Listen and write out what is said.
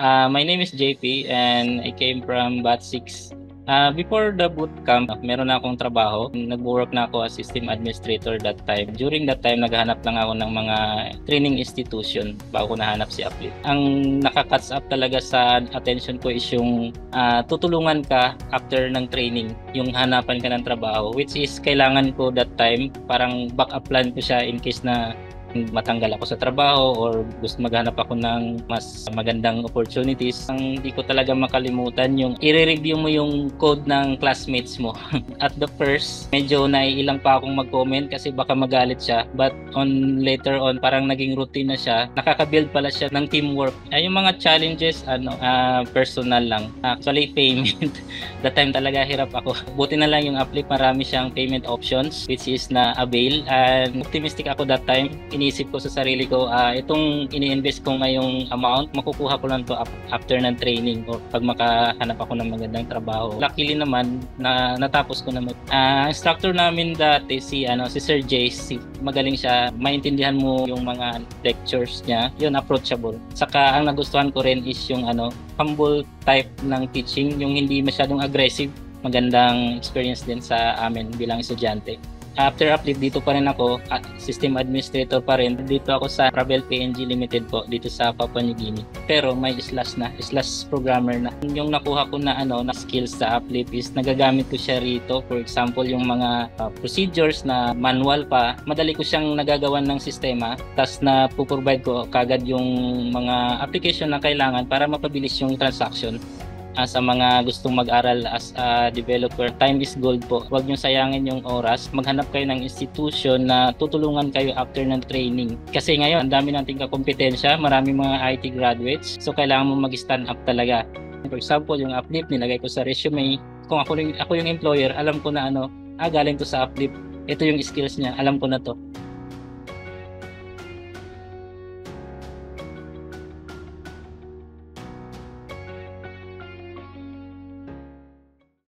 My name is JP and I came from BAT6. Before the bootcamp, meron na akong trabaho. Nag-work na ako as system administrator that time. During that time, naghahanap lang ako ng mga training institution bago ko nahanap si Uplift. Ang nakaka-catch up talaga sa attention ko is yung tutulungan ka after ng training, yung hanapan ka ng trabaho, which is kailangan ko that time, parang backup plan ko siya in case na matanggal ako sa trabaho or gusto maghanap ako ng mas magandang opportunities. Ang hindi ko talaga makalimutan yung i-review mo yung code ng classmates mo. At the first, medyo naiilang pa akong mag-comment kasi baka magalit siya. But later on, parang naging routine na siya. Nakaka-build pala siya ng teamwork. Yung mga challenges, personal lang. Actually, payment. That time talaga hirap ako. Buti na lang yung Uplift, marami siyang payment options which is na avail. And optimistic ako that time. Inisip ko sa sarili ko, itong ini-invest ko ngayong amount, makukuha ko lang to after ng training o pag makahanap ako ng magandang trabaho. Luckily naman, natapos ko naman. Instructor namin dati si Sir JC. Magaling siya, maintindihan mo yung mga lectures niya. Yun, approachable. Saka ang nagustuhan ko rin is yung humble type ng teaching, yung hindi masyadong aggressive. Magandang experience din sa amin bilang estudyante. After Uplift, dito pa rin ako, system administrator pa rin. Dito ako sa Travel PNG Limited po, dito sa Papua New Guinea. Pero may slash programmer na. Yung nakuha ko na na skills sa Uplift is nagagamit ko siya rito. For example, yung mga procedures na manual pa, madali ko siyang nagagawan ng sistema. Tapos na puprovide ko kagad yung mga application na kailangan para mapabilis yung transaction. Sa mga gustong mag-aral as a developer, time is gold po. Huwag nyo sayangin yung oras. Maghanap kayo ng institution na tutulungan kayo after ng training. Kasi ngayon, ang dami nating kakompetensya, maraming mga IT graduates. So, kailangan mo mag-stand up talaga. For example, yung Uplift, nilagay ko sa resume. Kung ako yung employer, alam ko na galing to sa Uplift. Ito yung skills niya, alam ko na to.